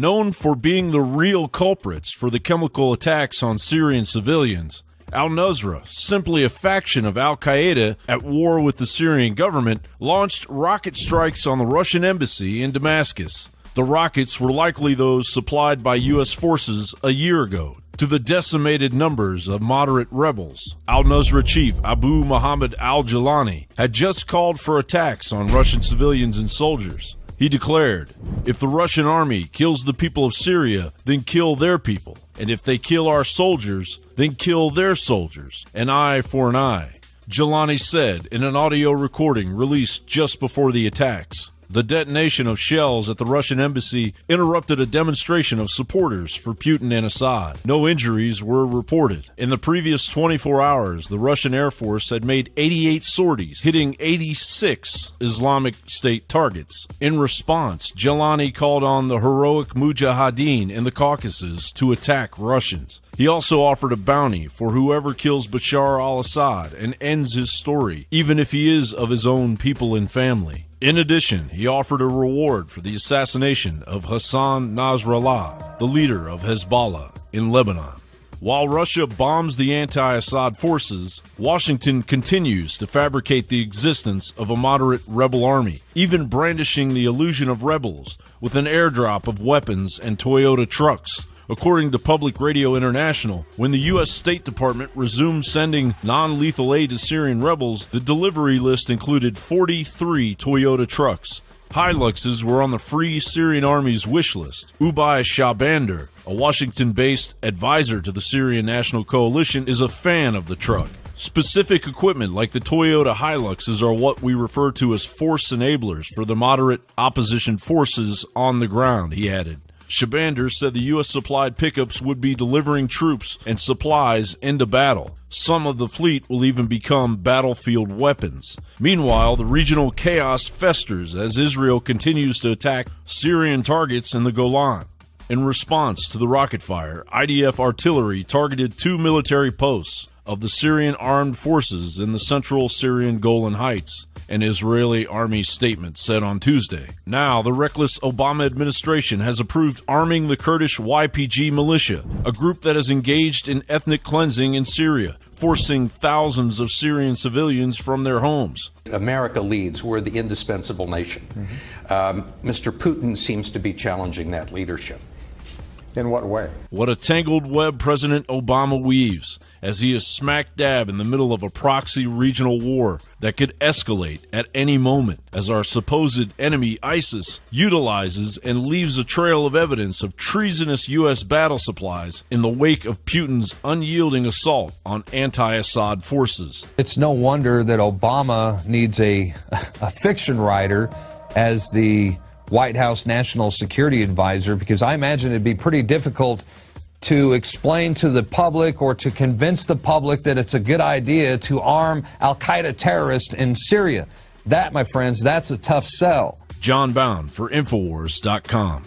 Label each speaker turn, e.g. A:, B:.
A: Known for being the real culprits for the chemical attacks on Syrian civilians, al-Nusra, simply a faction of al-Qaeda at war with the Syrian government, launched rocket strikes on the Russian embassy in Damascus. The rockets were likely those supplied by U.S. forces a year ago to the decimated numbers of moderate rebels. Al-Nusra chief Abu Muhammad al-Jilani had just called for attacks on Russian civilians and soldiers. He declared, "If the Russian army kills the people of Syria, then kill their people. And if they kill our soldiers, then kill their soldiers. An eye for an eye," Jilani said in an audio recording released just before the attacks. The detonation of shells at the Russian embassy interrupted a demonstration of supporters for Putin and Assad. No injuries were reported. In the previous 24 hours, the Russian Air Force had made 88 sorties, hitting 86 Islamic State targets. In response, Jilani called on the heroic Mujahideen in the Caucasus to attack Russians. He also offered a bounty for whoever kills Bashar al-Assad and ends his story, even if he is of his own people and family. In addition, he offered a reward for the assassination of Hassan Nasrallah, the leader of Hezbollah in Lebanon. While Russia bombs the anti-Assad forces, Washington continues to fabricate the existence of a moderate rebel army, even brandishing the illusion of rebels with an airdrop of weapons and Toyota trucks. According to Public Radio International, when the U.S. State Department resumed sending non-lethal aid to Syrian rebels, the delivery list included 43 Toyota trucks. Hiluxes were on the Free Syrian Army's wish list. Ubay Shabander, a Washington-based advisor to the Syrian National Coalition, is a fan of the truck. Specific equipment like the Toyota Hiluxes are what we refer to as force enablers for the moderate opposition forces on the ground, he added. Shabander said the U.S. supplied pickups would be delivering troops and supplies into battle. Some of the fleet will even become battlefield weapons. Meanwhile, the regional chaos festers as Israel continues to attack Syrian targets in the Golan. In response to the rocket fire, IDF artillery targeted 2 military posts of the Syrian armed forces in the central Syrian Golan Heights, an Israeli army statement said on Tuesday. Now, the reckless Obama administration has approved arming the Kurdish YPG militia, a group that is engaged in ethnic cleansing in Syria, forcing thousands of Syrian civilians from their homes.
B: America leads. We're the indispensable nation. Mr. Putin seems to be challenging that leadership.
C: In what way?
A: What a tangled web President Obama weaves as he is smack dab in the middle of a proxy regional war that could escalate at any moment as our supposed enemy ISIS utilizes and leaves a trail of evidence of treasonous U.S. battle supplies in the wake of Putin's unyielding assault on anti-Assad forces.
D: It's no wonder that Obama needs a fiction writer as the White House National Security Advisor, because I imagine it'd be pretty difficult to explain to the public or to convince the public that it's a good idea to arm al-Qaeda terrorists in Syria. That, my friends, that's a tough sell.
A: John Bound for Infowars.com.